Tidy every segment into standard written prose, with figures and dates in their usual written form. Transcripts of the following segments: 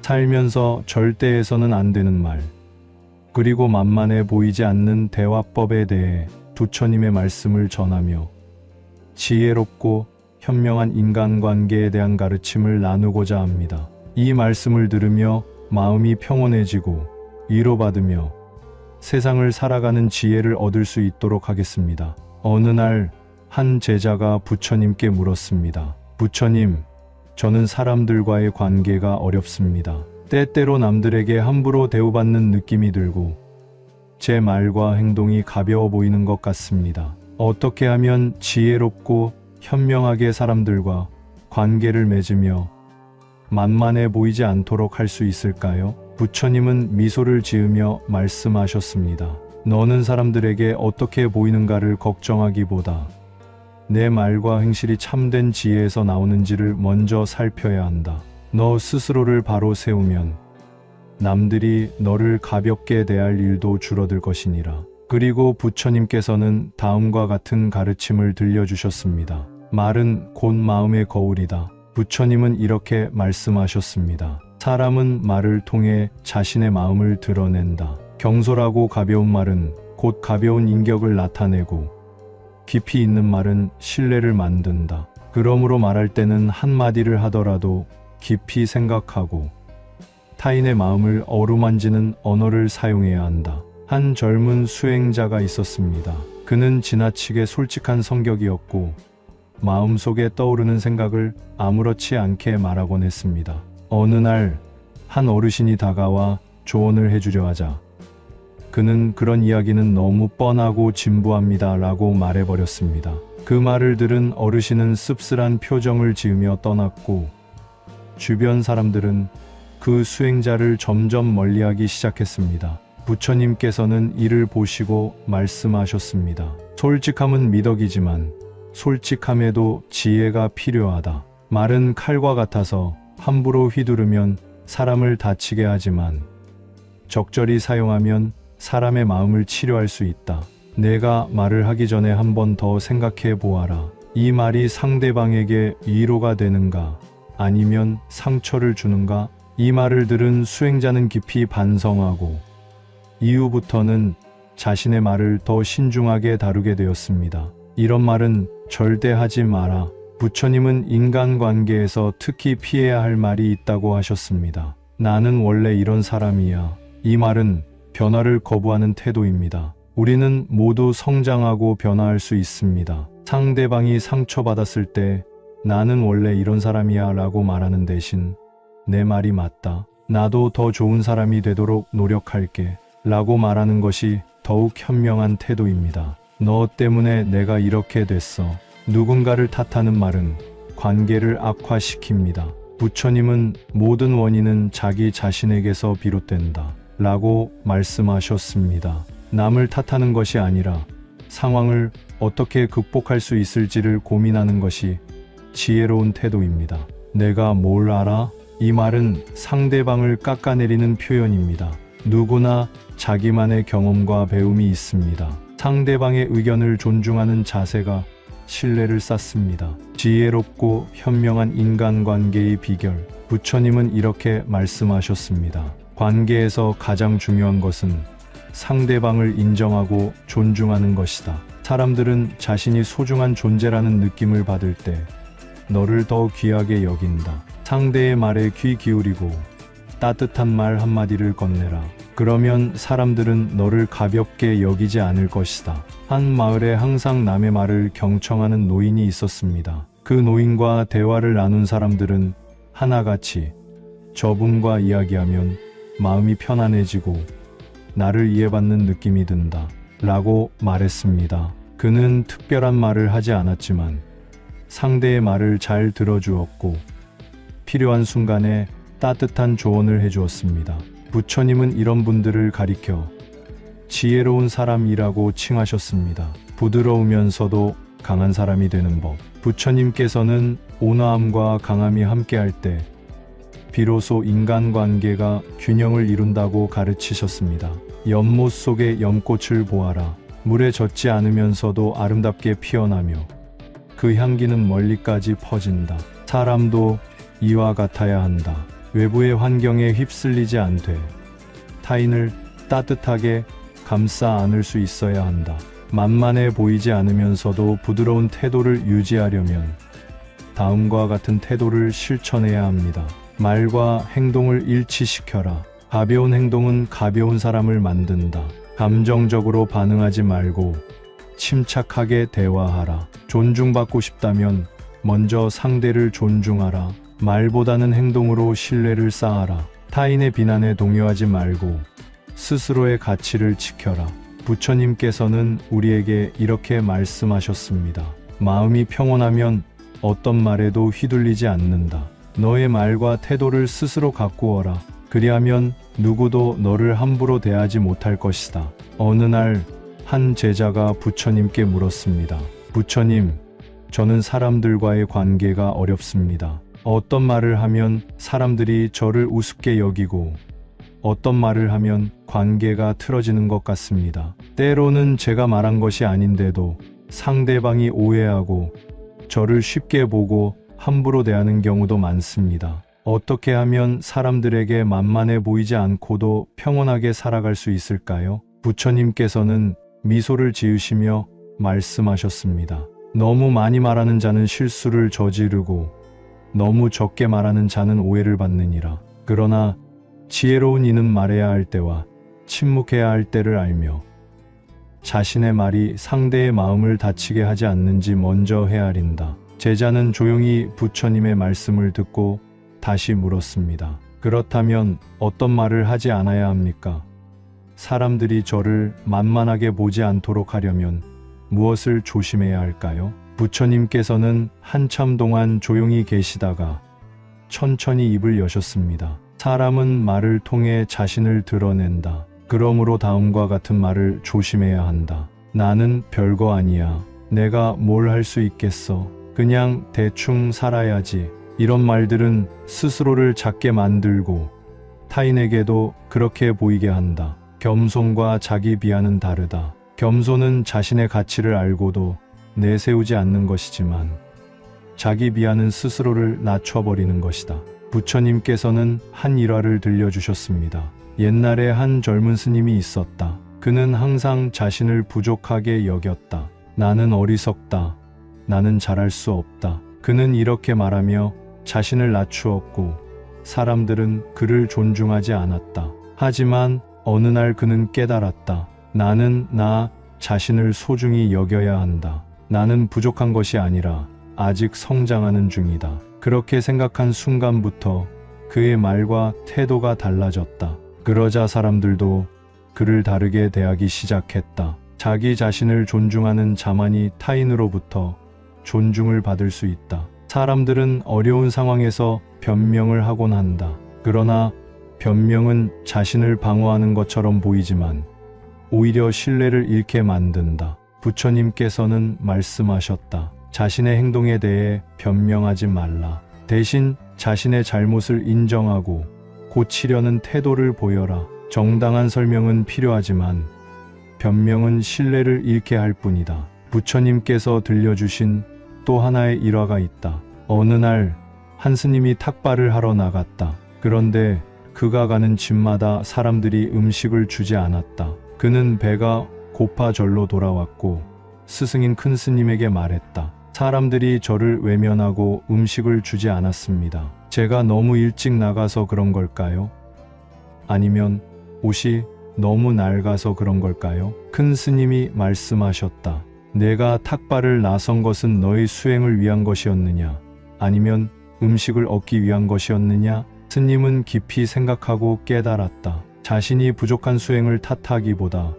살면서 절대 해서는 안 되는 말, 그리고 만만해 보이지 않는 대화법에 대해 부처님의 말씀을 전하며 지혜롭고 현명한 인간관계에 대한 가르침을 나누고자 합니다. 이 말씀을 들으며 마음이 평온해지고 위로받으며 세상을 살아가는 지혜를 얻을 수 있도록 하겠습니다. 어느 날 한 제자가 부처님께 물었습니다. 부처님, 저는 사람들과의 관계가 어렵습니다. 때때로 남들에게 함부로 대우받는 느낌이 들고 제 말과 행동이 가벼워 보이는 것 같습니다. 어떻게 하면 지혜롭고 현명하게 사람들과 관계를 맺으며 만만해 보이지 않도록 할 수 있을까요? 부처님은 미소를 지으며 말씀하셨습니다. 너는 사람들에게 어떻게 보이는가를 걱정하기보다 내 말과 행실이 참된 지혜에서 나오는지를 먼저 살펴야 한다. 너 스스로를 바로 세우면 남들이 너를 가볍게 대할 일도 줄어들 것이니라. 그리고 부처님께서는 다음과 같은 가르침을 들려주셨습니다. 말은 곧 마음의 거울이다. 부처님은 이렇게 말씀하셨습니다. 사람은 말을 통해 자신의 마음을 드러낸다. 경솔하고 가벼운 말은 곧 가벼운 인격을 나타내고 깊이 있는 말은 신뢰를 만든다. 그러므로 말할 때는 한마디를 하더라도 깊이 생각하고 타인의 마음을 어루만지는 언어를 사용해야 한다. 한 젊은 수행자가 있었습니다. 그는 지나치게 솔직한 성격이었고 마음속에 떠오르는 생각을 아무렇지 않게 말하곤 했습니다. 어느 날 한 어르신이 다가와 조언을 해주려 하자 그는 그런 이야기는 너무 뻔하고 진부합니다 라고 말해버렸습니다. 그 말을 들은 어르신은 씁쓸한 표정을 지으며 떠났고 주변 사람들은 그 수행자를 점점 멀리하기 시작했습니다. 부처님께서는 이를 보시고 말씀하셨습니다. 솔직함은 미덕이지만 솔직함에도 지혜가 필요하다. 말은 칼과 같아서 함부로 휘두르면 사람을 다치게 하지만 적절히 사용하면 사람의 마음을 치료할 수 있다. 내가 말을 하기 전에 한 번 더 생각해 보아라. 이 말이 상대방에게 위로가 되는가 아니면 상처를 주는가? 이 말을 들은 수행자는 깊이 반성하고 이후부터는 자신의 말을 더 신중하게 다루게 되었습니다. 이런 말은 절대 하지 마라. 부처님은 인간관계에서 특히 피해야 할 말이 있다고 하셨습니다. 나는 원래 이런 사람이야. 이 말은 변화를 거부하는 태도입니다. 우리는 모두 성장하고 변화할 수 있습니다. 상대방이 상처받았을 때 나는 원래 이런 사람이야 라고 말하는 대신 내 말이 맞다. 나도 더 좋은 사람이 되도록 노력할게 라고 말하는 것이 더욱 현명한 태도입니다. 너 때문에 내가 이렇게 됐어. 누군가를 탓하는 말은 관계를 악화시킵니다. 부처님은 모든 원인은 자기 자신에게서 비롯된다 라고 말씀하셨습니다. 남을 탓하는 것이 아니라 상황을 어떻게 극복할 수 있을지를 고민하는 것이 지혜로운 태도입니다. 내가 뭘 알아? 이 말은 상대방을 깎아내리는 표현입니다. 누구나 자기만의 경험과 배움이 있습니다. 상대방의 의견을 존중하는 자세가 신뢰를 쌓습니다. 지혜롭고 현명한 인간관계의 비결. 부처님은 이렇게 말씀하셨습니다. 관계에서 가장 중요한 것은 상대방을 인정하고 존중하는 것이다. 사람들은 자신이 소중한 존재라는 느낌을 받을 때 너를 더 귀하게 여긴다. 상대의 말에 귀 기울이고 따뜻한 말 한마디를 건네라. 그러면 사람들은 너를 가볍게 여기지 않을 것이다. 한 마을에 항상 남의 말을 경청하는 노인이 있었습니다. 그 노인과 대화를 나눈 사람들은 하나같이 저분과 이야기하면 마음이 편안해지고 나를 이해받는 느낌이 든다 라고 말했습니다. 그는 특별한 말을 하지 않았지만 상대의 말을 잘 들어주었고 필요한 순간에 따뜻한 조언을 해주었습니다. 부처님은 이런 분들을 가리켜 지혜로운 사람이라고 칭하셨습니다. 부드러우면서도 강한 사람이 되는 법. 부처님께서는 온화함과 강함이 함께할 때 비로소 인간관계가 균형을 이룬다고 가르치셨습니다. 연못 속의 연꽃을 보아라. 물에 젖지 않으면서도 아름답게 피어나며 그 향기는 멀리까지 퍼진다. 사람도 이와 같아야 한다. 외부의 환경에 휩쓸리지 않되 타인을 따뜻하게 감싸 안을 수 있어야 한다. 만만해 보이지 않으면서도 부드러운 태도를 유지하려면 다음과 같은 태도를 실천해야 합니다. 말과 행동을 일치시켜라. 가벼운 행동은 가벼운 사람을 만든다. 감정적으로 반응하지 말고 침착하게 대화하라. 존중받고 싶다면 먼저 상대를 존중하라. 말보다는 행동으로 신뢰를 쌓아라. 타인의 비난에 동요하지 말고 스스로의 가치를 지켜라. 부처님께서는 우리에게 이렇게 말씀하셨습니다. 마음이 평온하면 어떤 말에도 휘둘리지 않는다. 너의 말과 태도를 스스로 가꾸어라. 그리하면 누구도 너를 함부로 대하지 못할 것이다. 어느 날 한 제자가 부처님께 물었습니다. 부처님, 저는 사람들과의 관계가 어렵습니다. 어떤 말을 하면 사람들이 저를 우습게 여기고 어떤 말을 하면 관계가 틀어지는 것 같습니다. 때로는 제가 말한 것이 아닌데도 상대방이 오해하고 저를 쉽게 보고 함부로 대하는 경우도 많습니다. 어떻게 하면 사람들에게 만만해 보이지 않고도 평온하게 살아갈 수 있을까요? 부처님께서는 미소를 지으시며 말씀하셨습니다. 너무 많이 말하는 자는 실수를 저지르고 너무 적게 말하는 자는 오해를 받느니라. 그러나 지혜로운 이는 말해야 할 때와 침묵해야 할 때를 알며 자신의 말이 상대의 마음을 다치게 하지 않는지 먼저 헤아린다. 제자는 조용히 부처님의 말씀을 듣고 다시 물었습니다. 그렇다면 어떤 말을 하지 않아야 합니까? 사람들이 저를 만만하게 보지 않도록 하려면 무엇을 조심해야 할까요? 부처님께서는 한참 동안 조용히 계시다가 천천히 입을 여셨습니다. 사람은 말을 통해 자신을 드러낸다. 그러므로 다음과 같은 말을 조심해야 한다. 나는 별거 아니야. 내가 뭘 할 수 있겠어. 그냥 대충 살아야지. 이런 말들은 스스로를 작게 만들고 타인에게도 그렇게 보이게 한다. 겸손과 자기 비하는 다르다. 겸손은 자신의 가치를 알고도 내세우지 않는 것이지만 자기 비하는 스스로를 낮춰버리는 것이다. 부처님께서는 한 일화를 들려주셨습니다. 옛날에 한 젊은 스님이 있었다. 그는 항상 자신을 부족하게 여겼다. 나는 어리석다. 나는 잘할 수 없다. 그는 이렇게 말하며 자신을 낮추었고 사람들은 그를 존중하지 않았다. 하지만 어느 날 그는 깨달았다. 나는 나 자신을 소중히 여겨야 한다. 나는 부족한 것이 아니라 아직 성장하는 중이다. 그렇게 생각한 순간부터 그의 말과 태도가 달라졌다. 그러자 사람들도 그를 다르게 대하기 시작했다. 자기 자신을 존중하는 자만이 타인으로부터 존중을 받을 수 있다. 사람들은 어려운 상황에서 변명을 하곤 한다. 그러나 변명은 자신을 방어하는 것처럼 보이지만 오히려 신뢰를 잃게 만든다. 부처님께서는 말씀하셨다. 자신의 행동에 대해 변명하지 말라. 대신 자신의 잘못을 인정하고 고치려는 태도를 보여라. 정당한 설명은 필요하지만 변명은 신뢰를 잃게 할 뿐이다. 부처님께서 들려주신 또 하나의 일화가 있다. 어느 날 한 스님이 탁발을 하러 나갔다. 그런데 그가 가는 집마다 사람들이 음식을 주지 않았다. 그는 배가 고파 절로 돌아왔고 스승인 큰 스님에게 말했다. 사람들이 저를 외면하고 음식을 주지 않았습니다. 제가 너무 일찍 나가서 그런 걸까요? 아니면 옷이 너무 낡아서 그런 걸까요? 큰 스님이 말씀하셨다. 내가 탁발을 나선 것은 너의 수행을 위한 것이었느냐? 아니면 음식을 얻기 위한 것이었느냐? 스님은 깊이 생각하고 깨달았다. 자신이 부족한 수행을 탓하기보다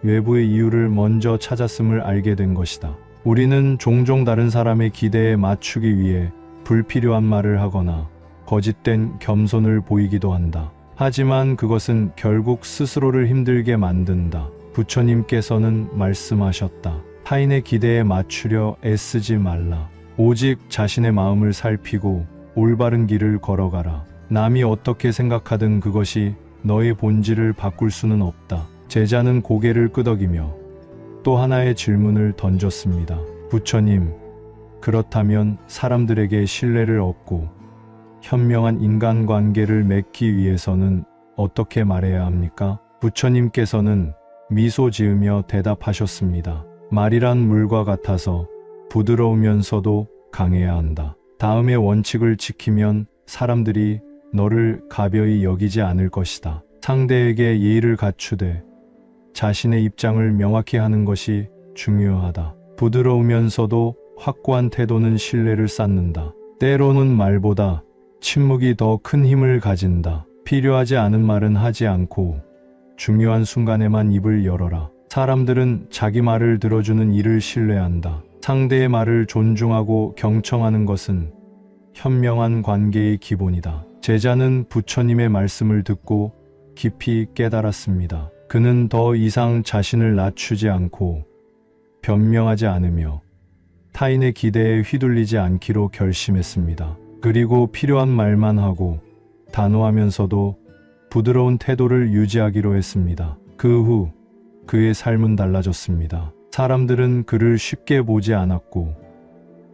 외부의 이유를 먼저 찾았음을 알게 된 것이다. 우리는 종종 다른 사람의 기대에 맞추기 위해 불필요한 말을 하거나 거짓된 겸손을 보이기도 한다. 하지만 그것은 결국 스스로를 힘들게 만든다. 부처님께서는 말씀하셨다. 타인의 기대에 맞추려 애쓰지 말라. 오직 자신의 마음을 살피고 올바른 길을 걸어가라. 남이 어떻게 생각하든 그것이 너의 본질을 바꿀 수는 없다. 제자는 고개를 끄덕이며 또 하나의 질문을 던졌습니다. 부처님, 그렇다면 사람들에게 신뢰를 얻고 현명한 인간관계를 맺기 위해서는 어떻게 말해야 합니까? 부처님께서는 미소 지으며 대답하셨습니다. 말이란 물과 같아서 부드러우면서도 강해야 한다. 다음의 원칙을 지키면 사람들이 너를 가벼이 여기지 않을 것이다. 상대에게 예의를 갖추되 자신의 입장을 명확히 하는 것이 중요하다. 부드러우면서도 확고한 태도는 신뢰를 쌓는다. 때로는 말보다 침묵이 더 큰 힘을 가진다. 필요하지 않은 말은 하지 않고 중요한 순간에만 입을 열어라. 사람들은 자기 말을 들어주는 이를 신뢰한다. 상대의 말을 존중하고 경청하는 것은 현명한 관계의 기본이다. 제자는 부처님의 말씀을 듣고 깊이 깨달았습니다. 그는 더 이상 자신을 낮추지 않고 변명하지 않으며 타인의 기대에 휘둘리지 않기로 결심했습니다. 그리고 필요한 말만 하고 단호하면서도 부드러운 태도를 유지하기로 했습니다. 그 후 그의 삶은 달라졌습니다. 사람들은 그를 쉽게 보지 않았고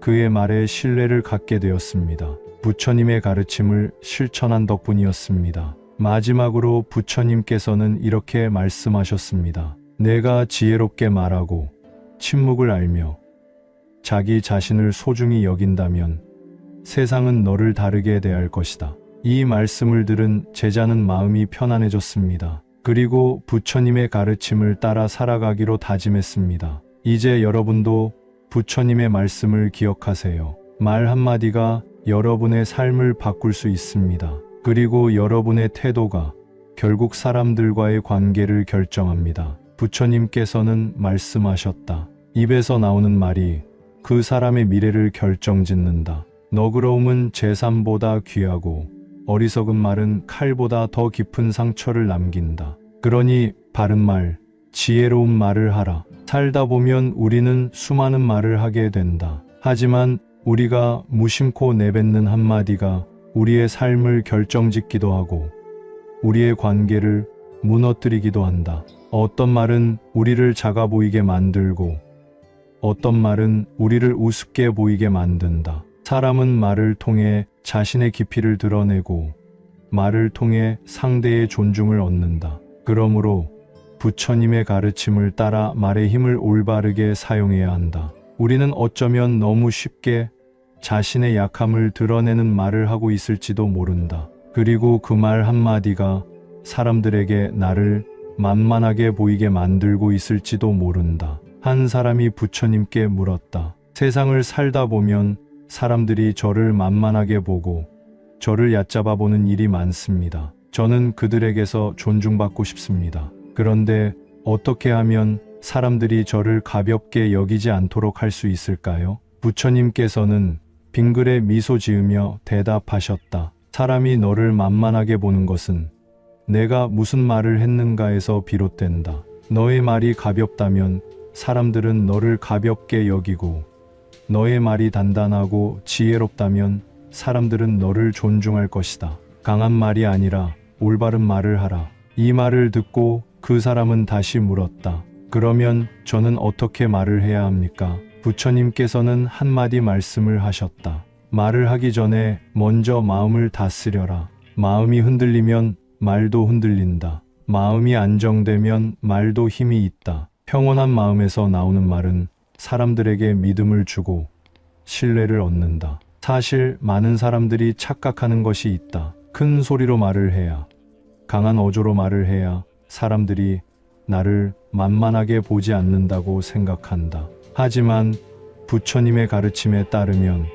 그의 말에 신뢰를 갖게 되었습니다. 부처님의 가르침을 실천한 덕분이었습니다. 마지막으로 부처님께서는 이렇게 말씀하셨습니다. 내가 지혜롭게 말하고 침묵을 알며 자기 자신을 소중히 여긴다면 세상은 너를 다르게 대할 것이다. 이 말씀을 들은 제자는 마음이 편안해졌습니다. 그리고 부처님의 가르침을 따라 살아가기로 다짐했습니다. 이제 여러분도 부처님의 말씀을 기억하세요. 말 한마디가 여러분의 삶을 바꿀 수 있습니다. 그리고 여러분의 태도가 결국 사람들과의 관계를 결정합니다. 부처님께서는 말씀하셨다. 입에서 나오는 말이 그 사람의 미래를 결정짓는다. 너그러움은 재산보다 귀하고 어리석은 말은 칼보다 더 깊은 상처를 남긴다. 그러니 바른 말, 지혜로운 말을 하라. 살다 보면 우리는 수많은 말을 하게 된다. 하지만 우리가 무심코 내뱉는 한마디가 우리의 삶을 결정짓기도 하고 우리의 관계를 무너뜨리기도 한다. 어떤 말은 우리를 작아 보이게 만들고 어떤 말은 우리를 우습게 보이게 만든다. 사람은 말을 통해 자신의 깊이를 드러내고 말을 통해 상대의 존중을 얻는다. 그러므로 부처님의 가르침을 따라 말의 힘을 올바르게 사용해야 한다. 우리는 어쩌면 너무 쉽게 자신의 약함을 드러내는 말을 하고 있을지도 모른다. 그리고 그 말 한마디가 사람들에게 나를 만만하게 보이게 만들고 있을지도 모른다. 한 사람이 부처님께 물었다. 세상을 살다 보면 사람들이 저를 만만하게 보고 저를 얕잡아 보는 일이 많습니다. 저는 그들에게서 존중받고 싶습니다. 그런데 어떻게 하면 사람들이 저를 가볍게 여기지 않도록 할 수 있을까요? 부처님께서는 빙글에 미소 지으며 대답하셨다. 사람이 너를 만만하게 보는 것은 내가 무슨 말을 했는가에서 비롯된다. 너의 말이 가볍다면 사람들은 너를 가볍게 여기고 너의 말이 단단하고 지혜롭다면 사람들은 너를 존중할 것이다. 강한 말이 아니라 올바른 말을 하라. 이 말을 듣고 그 사람은 다시 물었다. 그러면 저는 어떻게 말을 해야 합니까? 부처님께서는 한마디 말씀을 하셨다. 말을 하기 전에 먼저 마음을 다스려라. 마음이 흔들리면 말도 흔들린다. 마음이 안정되면 말도 힘이 있다. 평온한 마음에서 나오는 말은 사람들에게 믿음을 주고 신뢰를 얻는다. 사실 많은 사람들이 착각하는 것이 있다. 큰 소리로 말을 해야, 강한 어조로 말을 해야 사람들이 나를 만만하게 보지 않는다고 생각한다. 하지만 부처님의 가르침에 따르면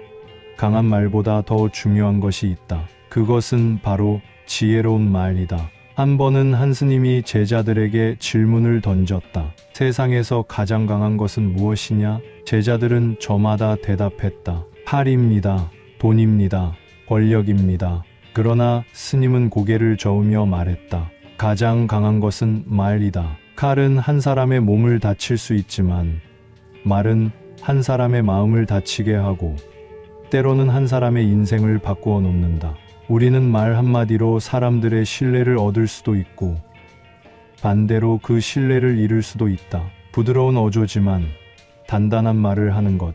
강한 말보다 더 중요한 것이 있다. 그것은 바로 지혜로운 말이다. 한 번은 한 스님이 제자들에게 질문을 던졌다. 세상에서 가장 강한 것은 무엇이냐? 제자들은 저마다 대답했다. 팔입니다. 돈입니다. 권력입니다. 그러나 스님은 고개를 저으며 말했다. 가장 강한 것은 말이다. 칼은 한 사람의 몸을 다칠 수 있지만 말은 한 사람의 마음을 다치게 하고 때로는 한 사람의 인생을 바꾸어 놓는다. 우리는 말 한마디로 사람들의 신뢰를 얻을 수도 있고 반대로 그 신뢰를 잃을 수도 있다. 부드러운 어조지만 단단한 말을 하는 것,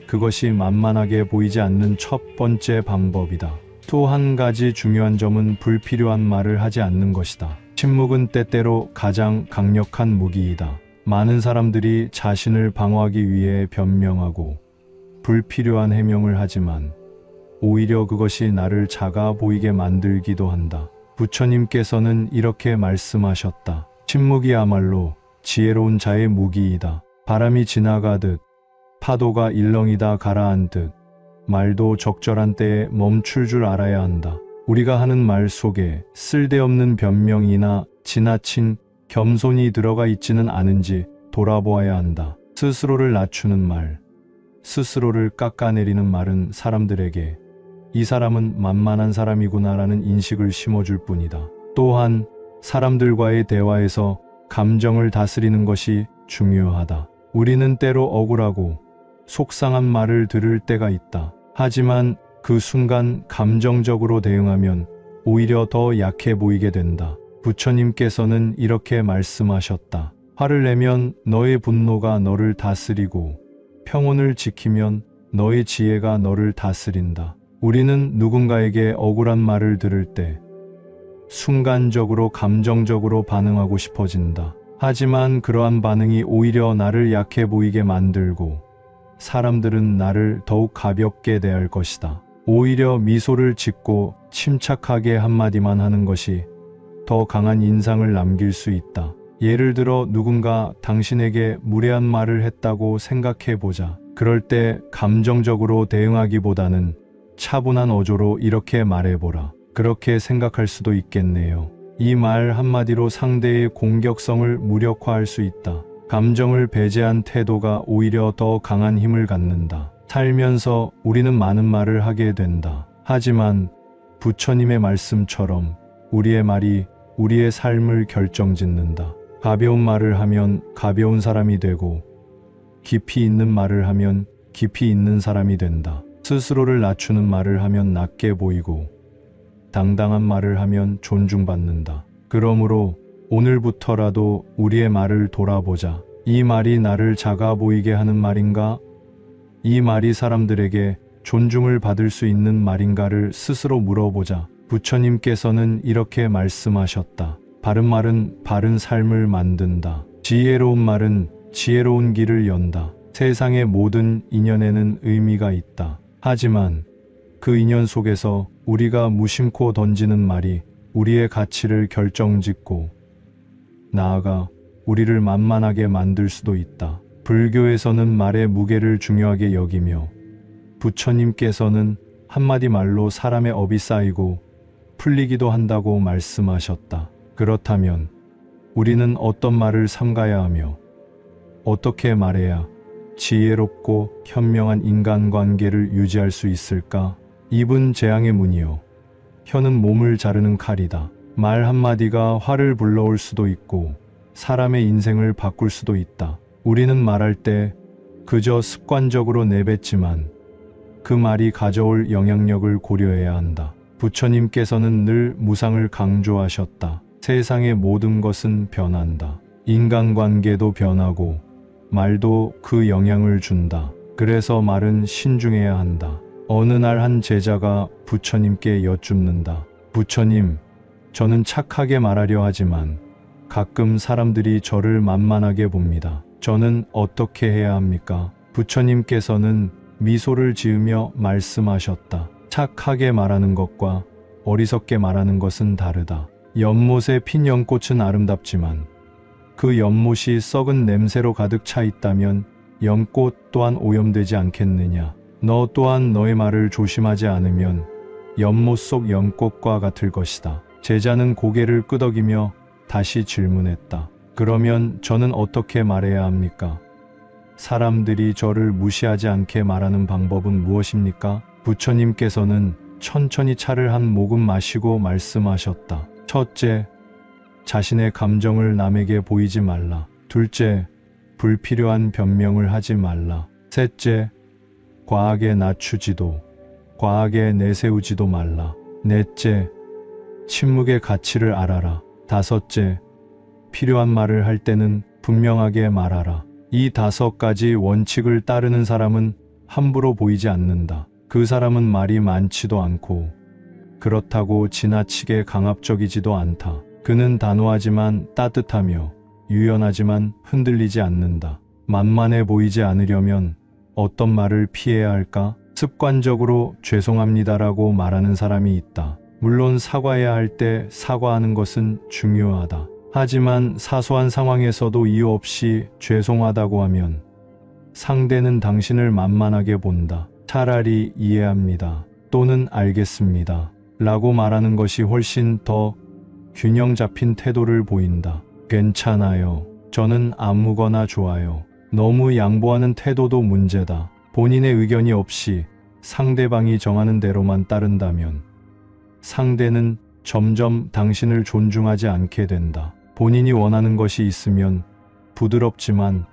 그것이 만만하게 보이지 않는 첫 번째 방법이다. 또 한 가지 중요한 점은 불필요한 말을 하지 않는 것이다. 침묵은 때때로 가장 강력한 무기이다. 많은 사람들이 자신을 방어하기 위해 변명하고 불필요한 해명을 하지만 오히려 그것이 나를 작아 보이게 만들기도 한다. 부처님께서는 이렇게 말씀하셨다. 침묵이야말로 지혜로운 자의 무기이다. 바람이 지나가듯 파도가 일렁이다 가라앉듯 말도 적절한 때에 멈출 줄 알아야 한다. 우리가 하는 말 속에 쓸데없는 변명이나 지나친 겸손이 들어가 있지는 않은지 돌아보아야 한다. 스스로를 낮추는 말, 스스로를 깎아내리는 말은 사람들에게 이 사람은 만만한 사람이구나라는 인식을 심어줄 뿐이다. 또한 사람들과의 대화에서 감정을 다스리는 것이 중요하다. 우리는 때로 억울하고 속상한 말을 들을 때가 있다. 하지만 그 순간 감정적으로 대응하면 오히려 더 약해 보이게 된다. 부처님께서는 이렇게 말씀하셨다. 화를 내면 너의 분노가 너를 다스리고 평온을 지키면 너의 지혜가 너를 다스린다. 우리는 누군가에게 억울한 말을 들을 때 순간적으로 감정적으로 반응하고 싶어진다. 하지만 그러한 반응이 오히려 나를 약해 보이게 만들고 사람들은 나를 더욱 가볍게 대할 것이다. 오히려 미소를 짓고 침착하게 한마디만 하는 것이 더 강한 인상을 남길 수 있다. 예를 들어 누군가 당신에게 무례한 말을 했다고 생각해 보자. 그럴 때 감정적으로 대응하기보다는 차분한 어조로 이렇게 말해보라. 그렇게 생각할 수도 있겠네요. 이 말 한마디로 상대의 공격성을 무력화할 수 있다. 감정을 배제한 태도가 오히려 더 강한 힘을 갖는다. 살면서 우리는 많은 말을 하게 된다. 하지만 부처님의 말씀처럼 우리의 말이 우리의 삶을 결정짓는다. 가벼운 말을 하면 가벼운 사람이 되고 깊이 있는 말을 하면 깊이 있는 사람이 된다. 스스로를 낮추는 말을 하면 낮게 보이고 당당한 말을 하면 존중받는다. 그러므로 오늘부터라도 우리의 말을 돌아보자. 이 말이 나를 작아 보이게 하는 말인가? 이 말이 사람들에게 존중을 받을 수 있는 말인가를 스스로 물어보자. 부처님께서는 이렇게 말씀하셨다. 바른 말은 바른 삶을 만든다. 지혜로운 말은 지혜로운 길을 연다. 세상의 모든 인연에는 의미가 있다. 하지만 그 인연 속에서 우리가 무심코 던지는 말이 우리의 가치를 결정짓고 나아가 우리를 만만하게 만들 수도 있다. 불교에서는 말의 무게를 중요하게 여기며 부처님께서는 한마디 말로 사람의 업이 쌓이고 풀리기도 한다고 말씀하셨다. 그렇다면 우리는 어떤 말을 삼가야 하며 어떻게 말해야 지혜롭고 현명한 인간관계를 유지할 수 있을까? 입은 재앙의 문이요 혀는 몸을 자르는 칼이다. 말 한마디가 화를 불러올 수도 있고 사람의 인생을 바꿀 수도 있다. 우리는 말할 때 그저 습관적으로 내뱉지만 그 말이 가져올 영향력을 고려해야 한다. 부처님께서는 늘 무상을 강조하셨다. 세상의 모든 것은 변한다. 인간관계도 변하고 말도 그 영향을 준다. 그래서 말은 신중해야 한다. 어느 날 한 제자가 부처님께 여쭙는다. 부처님, 저는 착하게 말하려 하지만 가끔 사람들이 저를 만만하게 봅니다. 저는 어떻게 해야 합니까? 부처님께서는 미소를 지으며 말씀하셨다. 착하게 말하는 것과 어리석게 말하는 것은 다르다. 연못에 핀 연꽃은 아름답지만 그 연못이 썩은 냄새로 가득 차 있다면 연꽃 또한 오염되지 않겠느냐. 너 또한 너의 말을 조심하지 않으면 연못 속 연꽃과 같을 것이다. 제자는 고개를 끄덕이며 다시 질문했다. 그러면 저는 어떻게 말해야 합니까? 사람들이 저를 무시하지 않게 말하는 방법은 무엇입니까? 부처님께서는 천천히 차를 한 모금 마시고 말씀하셨다. 첫째, 자신의 감정을 남에게 보이지 말라. 둘째, 불필요한 변명을 하지 말라. 셋째, 과하게 낮추지도 과하게 내세우지도 말라. 넷째, 침묵의 가치를 알아라. 다섯째, 필요한 말을 할 때는 분명하게 말하라. 이 5가지 원칙을 따르는 사람은 함부로 보이지 않는다. 그 사람은 말이 많지도 않고 그렇다고 지나치게 강압적이지도 않다. 그는 단호하지만 따뜻하며 유연하지만 흔들리지 않는다. 만만해 보이지 않으려면 어떤 말을 피해야 할까? 습관적으로 죄송합니다라고 말하는 사람이 있다. 물론 사과해야 할 때 사과하는 것은 중요하다. 하지만 사소한 상황에서도 이유 없이 죄송하다고 하면 상대는 당신을 만만하게 본다. 차라리 이해합니다. 또는 알겠습니다. 라고 말하는 것이 훨씬 더 균형 잡힌 태도를 보인다. 괜찮아요. 저는 아무거나 좋아요. 너무 양보하는 태도도 문제다. 본인의 의견이 없이 상대방이 정하는 대로만 따른다면 상대는 점점 당신을 존중하지 않게 된다. 본인이 원하는 것이 있으면 부드럽지만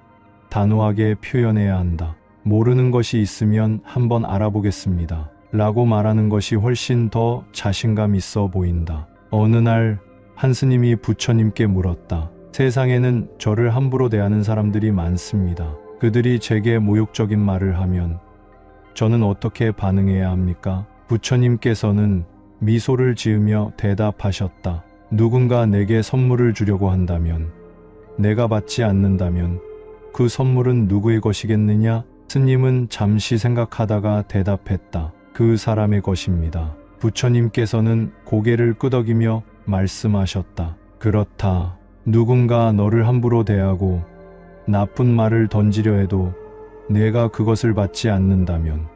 단호하게 표현해야 한다. 모르는 것이 있으면 한번 알아보겠습니다. 라고 말하는 것이 훨씬 더 자신감 있어 보인다. 어느 날 한 스님이 부처님께 물었다. 세상에는 저를 함부로 대하는 사람들이 많습니다. 그들이 제게 모욕적인 말을 하면 저는 어떻게 반응해야 합니까? 부처님께서는 미소를 지으며 대답하셨다. 누군가 내게 선물을 주려고 한다면, 내가 받지 않는다면 그 선물은 누구의 것이겠느냐? 스님은 잠시 생각하다가 대답했다. 그 사람의 것입니다. 부처님께서는 고개를 끄덕이며 말씀하셨다. 그렇다. 누군가 너를 함부로 대하고 나쁜 말을 던지려 해도 내가 그것을 받지 않는다면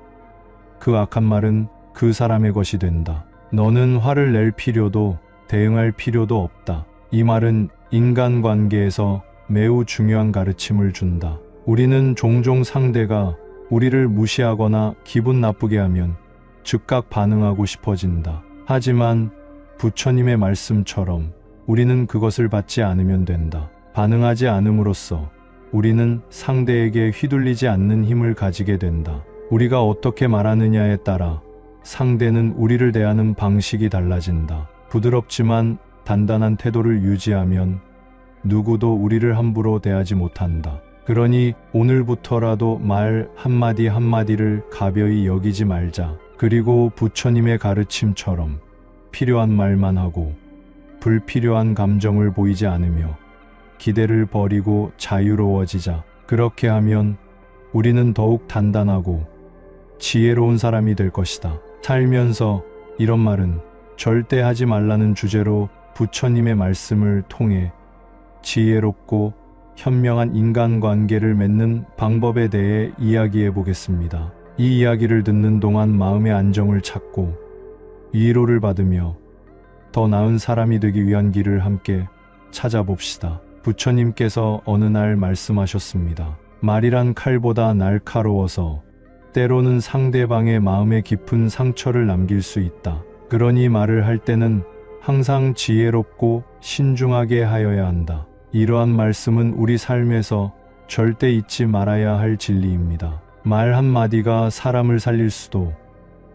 그 악한 말은 그 사람의 것이 된다. 너는 화를 낼 필요도 대응할 필요도 없다. 이 말은 인간관계에서 매우 중요한 가르침을 준다. 우리는 종종 상대가 우리를 무시하거나 기분 나쁘게 하면 즉각 반응하고 싶어진다. 하지만 부처님의 말씀처럼 우리는 그것을 받지 않으면 된다. 반응하지 않음으로써 우리는 상대에게 휘둘리지 않는 힘을 가지게 된다. 우리가 어떻게 말하느냐에 따라 상대는 우리를 대하는 방식이 달라진다. 부드럽지만 단단한 태도를 유지하면 누구도 우리를 함부로 대하지 못한다. 그러니 오늘부터라도 말 한마디 한마디를 가벼이 여기지 말자. 그리고 부처님의 가르침처럼 필요한 말만 하고 불필요한 감정을 보이지 않으며 기대를 버리고 자유로워지자. 그렇게 하면 우리는 더욱 단단하고 지혜로운 사람이 될 것이다. 살면서 이런 말은 절대 하지 말라는 주제로 부처님의 말씀을 통해 지혜롭고 현명한 인간관계를 맺는 방법에 대해 이야기해 보겠습니다. 이 이야기를 듣는 동안 마음의 안정을 찾고 위로를 받으며 더 나은 사람이 되기 위한 길을 함께 찾아봅시다. 부처님께서 어느 날 말씀하셨습니다. 말이란 칼보다 날카로워서 때로는 상대방의 마음에 깊은 상처를 남길 수 있다. 그러니 말을 할 때는 항상 지혜롭고 신중하게 하여야 한다. 이러한 말씀은 우리 삶에서 절대 잊지 말아야 할 진리입니다. 말 한마디가 사람을 살릴 수도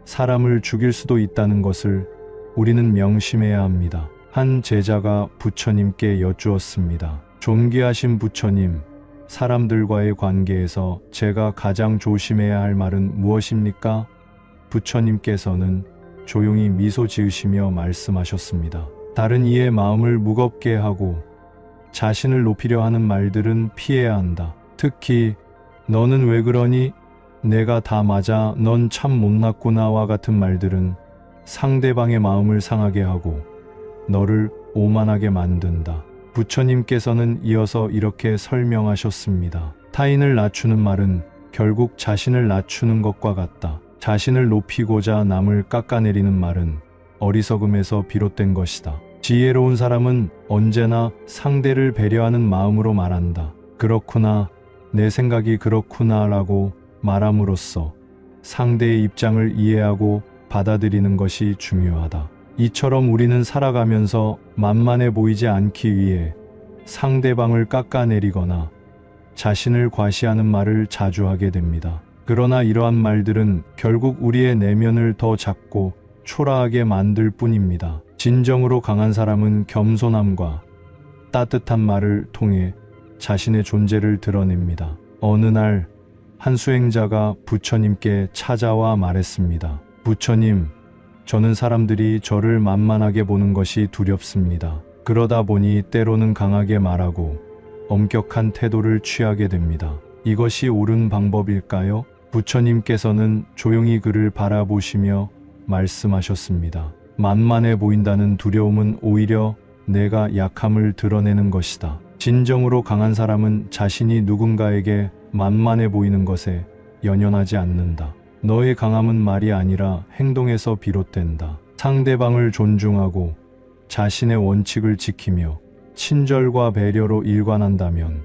사람을 죽일 수도 있다는 것을 우리는 명심해야 합니다. 한 제자가 부처님께 여쭈었습니다. 존귀하신 부처님, 사람들과의 관계에서 제가 가장 조심해야 할 말은 무엇입니까? 부처님께서는 조용히 미소 지으시며 말씀하셨습니다. 다른 이의 마음을 무겁게 하고 자신을 높이려 하는 말들은 피해야 한다. 특히 너는 왜 그러니? 내가 다 맞아. 넌 참 못났구나와 같은 말들은 상대방의 마음을 상하게 하고 너를 오만하게 만든다. 부처님께서는 이어서 이렇게 설명하셨습니다. 타인을 낮추는 말은 결국 자신을 낮추는 것과 같다. 자신을 높이고자 남을 깎아내리는 말은 어리석음에서 비롯된 것이다. 지혜로운 사람은 언제나 상대를 배려하는 마음으로 말한다. 그렇구나, 내 생각이 그렇구나 라고 말함으로써 상대의 입장을 이해하고 받아들이는 것이 중요하다. 이처럼 우리는 살아가면서 만만해 보이지 않기 위해 상대방을 깎아내리거나 자신을 과시하는 말을 자주 하게 됩니다. 그러나 이러한 말들은 결국 우리의 내면을 더 작고 초라하게 만들 뿐입니다. 진정으로 강한 사람은 겸손함과 따뜻한 말을 통해 자신의 존재를 드러냅니다. 어느 날 한 수행자가 부처님께 찾아와 말했습니다. 부처님, 저는 사람들이 저를 만만하게 보는 것이 두렵습니다. 그러다 보니 때로는 강하게 말하고 엄격한 태도를 취하게 됩니다. 이것이 옳은 방법일까요? 부처님께서는 조용히 그를 바라보시며 말씀하셨습니다. 만만해 보인다는 두려움은 오히려 내가 약함을 드러내는 것이다. 진정으로 강한 사람은 자신이 누군가에게 만만해 보이는 것에 연연하지 않는다. 너의 강함은 말이 아니라 행동에서 비롯된다. 상대방을 존중하고 자신의 원칙을 지키며 친절과 배려로 일관한다면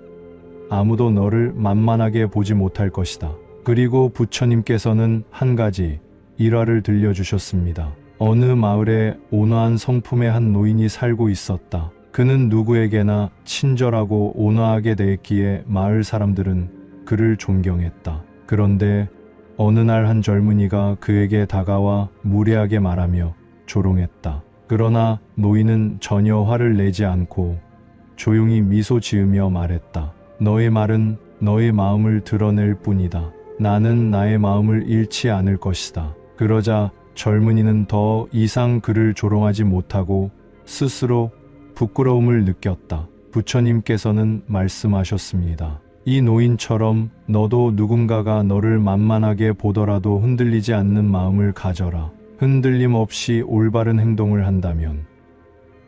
아무도 너를 만만하게 보지 못할 것이다. 그리고 부처님께서는 한 가지 일화를 들려주셨습니다. 어느 마을에 온화한 성품의 한 노인이 살고 있었다. 그는 누구에게나 친절하고 온화하게 대했기에 마을 사람들은 그를 존경했다. 그런데 어느 날 한 젊은이가 그에게 다가와 무례하게 말하며 조롱했다. 그러나 노인은 전혀 화를 내지 않고 조용히 미소 지으며 말했다. 너의 말은 너의 마음을 드러낼 뿐이다. 나는 나의 마음을 잃지 않을 것이다. 그러자 젊은이는 더 이상 그를 조롱하지 못하고 스스로 부끄러움을 느꼈다. 부처님께서는 말씀하셨습니다. 이 노인처럼 너도 누군가가 너를 만만하게 보더라도 흔들리지 않는 마음을 가져라. 흔들림 없이 올바른 행동을 한다면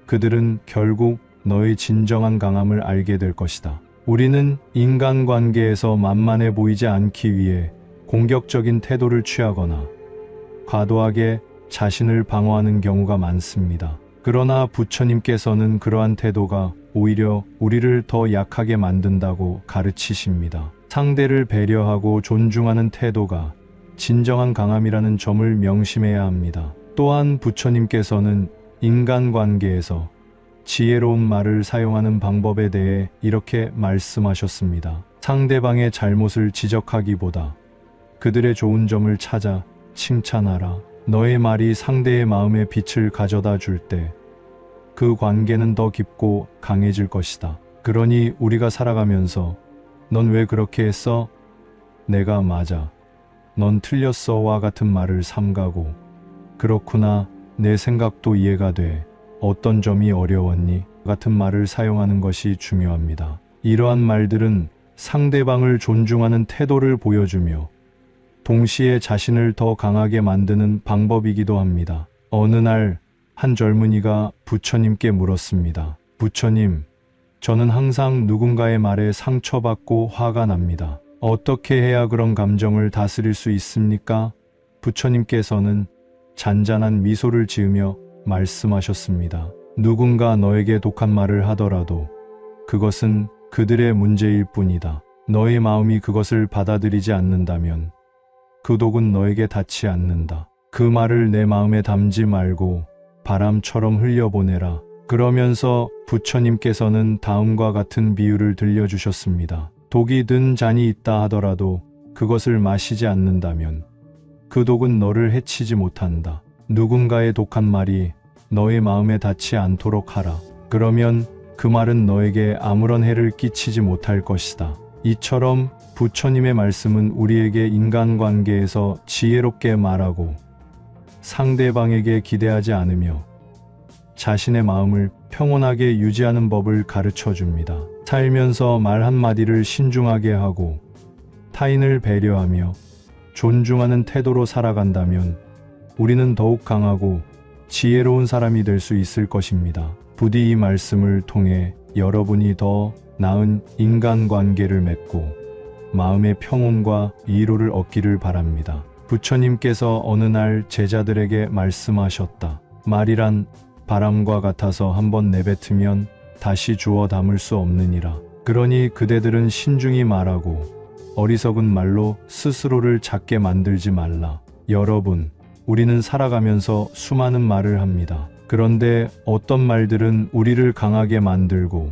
그들은 결국 너의 진정한 강함을 알게 될 것이다. 우리는 인간관계에서 만만해 보이지 않기 위해 공격적인 태도를 취하거나 과도하게 자신을 방어하는 경우가 많습니다. 그러나 부처님께서는 그러한 태도가 오히려 우리를 더 약하게 만든다고 가르치십니다. 상대를 배려하고 존중하는 태도가 진정한 강함이라는 점을 명심해야 합니다. 또한 부처님께서는 인간관계에서 지혜로운 말을 사용하는 방법에 대해 이렇게 말씀하셨습니다. 상대방의 잘못을 지적하기보다 그들의 좋은 점을 찾아 칭찬하라. 너의 말이 상대의 마음에 빛을 가져다 줄 때 그 관계는 더 깊고 강해질 것이다. 그러니 우리가 살아가면서 넌 왜 그렇게 했어? 내가 맞아. 넌 틀렸어와 같은 말을 삼가고 그렇구나. 내 생각도 이해가 돼. 어떤 점이 어려웠니? 같은 말을 사용하는 것이 중요합니다. 이러한 말들은 상대방을 존중하는 태도를 보여주며 동시에 자신을 더 강하게 만드는 방법이기도 합니다. 어느 날 한 젊은이가 부처님께 물었습니다. 부처님, 저는 항상 누군가의 말에 상처받고 화가 납니다. 어떻게 해야 그런 감정을 다스릴 수 있습니까? 부처님께서는 잔잔한 미소를 지으며 말씀하셨습니다. 누군가 너에게 독한 말을 하더라도 그것은 그들의 문제일 뿐이다. 너의 마음이 그것을 받아들이지 않는다면 그 독은 너에게 닿지 않는다. 그 말을 내 마음에 담지 말고 바람처럼 흘려보내라. 그러면서 부처님께서는 다음과 같은 비유를 들려주셨습니다. 독이 든 잔이 있다 하더라도 그것을 마시지 않는다면 그 독은 너를 해치지 못한다. 누군가의 독한 말이 너의 마음에 닿지 않도록 하라. 그러면 그 말은 너에게 아무런 해를 끼치지 못할 것이다. 이처럼 부처님의 말씀은 우리에게 인간관계에서 지혜롭게 말하고 상대방에게 기대하지 않으며 자신의 마음을 평온하게 유지하는 법을 가르쳐 줍니다. 살면서 말 한마디를 신중하게 하고 타인을 배려하며 존중하는 태도로 살아간다면 우리는 더욱 강하고 지혜로운 사람이 될 수 있을 것입니다. 부디 이 말씀을 통해 여러분이 더 나은 인간관계를 맺고 마음의 평온과 위로를 얻기를 바랍니다. 부처님께서 어느 날 제자들에게 말씀하셨다. 말이란 바람과 같아서 한번 내뱉으면 다시 주워 담을 수 없느니라. 그러니 그대들은 신중히 말하고 어리석은 말로 스스로를 작게 만들지 말라. 여러분, 우리는 살아가면서 수많은 말을 합니다. 그런데 어떤 말들은 우리를 강하게 만들고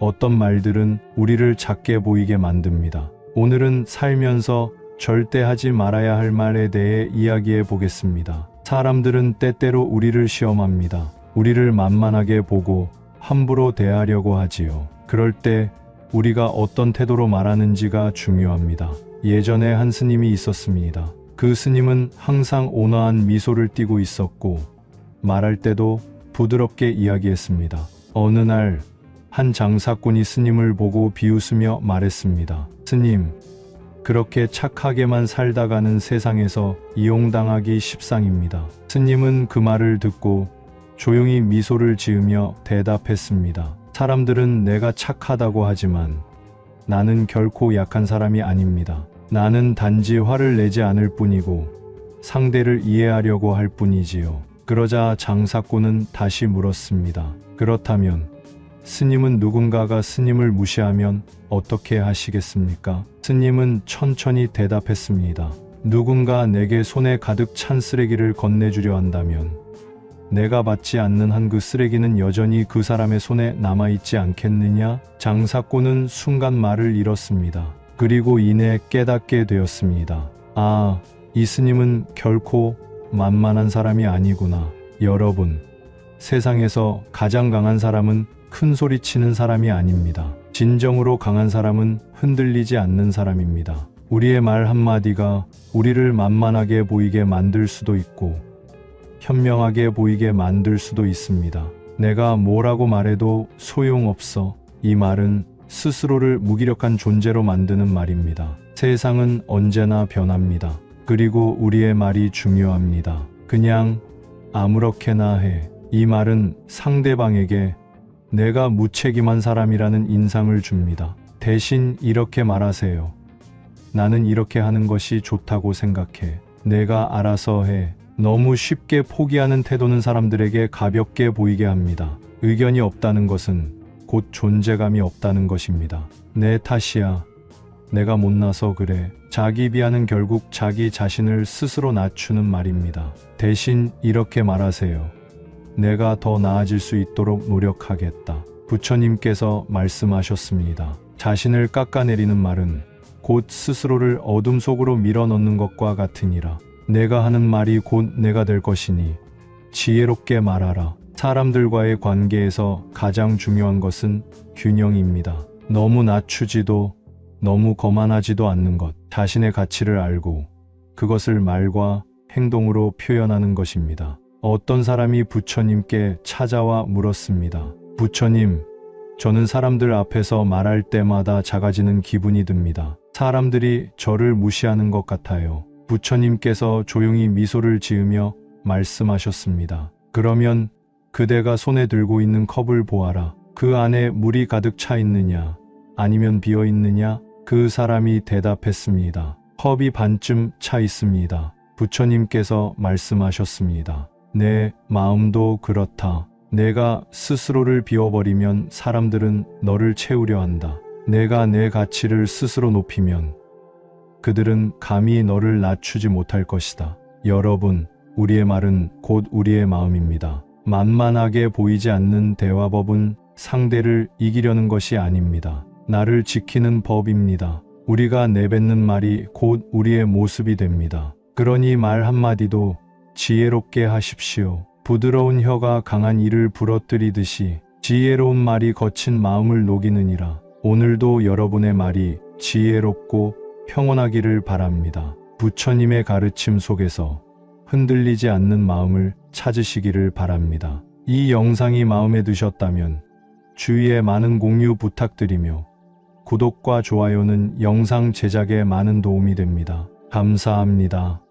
어떤 말들은 우리를 작게 보이게 만듭니다. 오늘은 살면서 절대 하지 말아야 할 말에 대해 이야기해 보겠습니다. 사람들은 때때로 우리를 시험합니다. 우리를 만만하게 보고 함부로 대하려고 하지요. 그럴 때 우리가 어떤 태도로 말하는지가 중요합니다. 예전에 한 스님이 있었습니다. 그 스님은 항상 온화한 미소를 띠고 있었고 말할 때도 부드럽게 이야기했습니다. 어느 날 한 장사꾼이 스님을 보고 비웃으며 말했습니다. 스님, 그렇게 착하게만 살다가는 세상에서 이용당하기 십상입니다. 스님은 그 말을 듣고 조용히 미소를 지으며 대답했습니다. 사람들은 내가 착하다고 하지만 나는 결코 약한 사람이 아닙니다. 나는 단지 화를 내지 않을 뿐이고 상대를 이해하려고 할 뿐이지요. 그러자 장사꾼은 다시 물었습니다. 그렇다면 스님은 누군가가 스님을 무시하면 어떻게 하시겠습니까? 스님은 천천히 대답했습니다. 누군가 내게 손에 가득 찬 쓰레기를 건네주려 한다면 내가 받지 않는 한 그 쓰레기는 여전히 그 사람의 손에 남아있지 않겠느냐? 장사꾼은 순간 말을 잃었습니다. 그리고 이내 깨닫게 되었습니다. 아, 이 스님은 결코 만만한 사람이 아니구나. 여러분, 세상에서 가장 강한 사람은 큰 소리치는 사람이 아닙니다. 진정으로 강한 사람은 흔들리지 않는 사람입니다. 우리의 말 한마디가 우리를 만만하게 보이게 만들 수도 있고 현명하게 보이게 만들 수도 있습니다. 내가 뭐라고 말해도 소용없어. 이 말은 스스로를 무기력한 존재로 만드는 말입니다. 세상은 언제나 변합니다. 그리고 우리의 말이 중요합니다. 그냥 아무렇게나 해. 이 말은 상대방에게 내가 무책임한 사람이라는 인상을 줍니다. 대신 이렇게 말하세요. 나는 이렇게 하는 것이 좋다고 생각해. 내가 알아서 해. 너무 쉽게 포기하는 태도는 사람들에게 가볍게 보이게 합니다. 의견이 없다는 것은 곧 존재감이 없다는 것입니다. 내 탓이야. 내가 못나서 그래. 자기 비하는 결국 자기 자신을 스스로 낮추는 말입니다. 대신 이렇게 말하세요. 내가 더 나아질 수 있도록 노력하겠다. 부처님께서 말씀하셨습니다. 자신을 깎아내리는 말은 곧 스스로를 어둠 속으로 밀어넣는 것과 같으니라. 내가 하는 말이 곧 내가 될 것이니 지혜롭게 말하라. 사람들과의 관계에서 가장 중요한 것은 균형입니다. 너무 낮추지도 너무 거만하지도 않는 것. 자신의 가치를 알고 그것을 말과 행동으로 표현하는 것입니다. 어떤 사람이 부처님께 찾아와 물었습니다. 부처님, 저는 사람들 앞에서 말할 때마다 작아지는 기분이 듭니다. 사람들이 저를 무시하는 것 같아요. 부처님께서 조용히 미소를 지으며 말씀하셨습니다. 그러면 그대가 손에 들고 있는 컵을 보아라. 그 안에 물이 가득 차 있느냐 아니면 비어 있느냐? 그 사람이 대답했습니다. 컵이 반쯤 차 있습니다. 부처님께서 말씀하셨습니다. 내 마음도 그렇다. 내가 스스로를 비워버리면 사람들은 너를 채우려 한다. 내가 내 가치를 스스로 높이면 그들은 감히 너를 낮추지 못할 것이다. 여러분, 우리의 말은 곧 우리의 마음입니다. 만만하게 보이지 않는 대화법은 상대를 이기려는 것이 아닙니다. 나를 지키는 법입니다. 우리가 내뱉는 말이 곧 우리의 모습이 됩니다. 그러니 말 한마디도 지혜롭게 하십시오. 부드러운 혀가 강한 이를 부러뜨리듯이 지혜로운 말이 거친 마음을 녹이느니라. 오늘도 여러분의 말이 지혜롭고 평온하기를 바랍니다. 부처님의 가르침 속에서 흔들리지 않는 마음을 찾으시기를 바랍니다. 이 영상이 마음에 드셨다면 주위에 많은 공유 부탁드리며 구독과 좋아요는 영상 제작에 많은 도움이 됩니다. 감사합니다.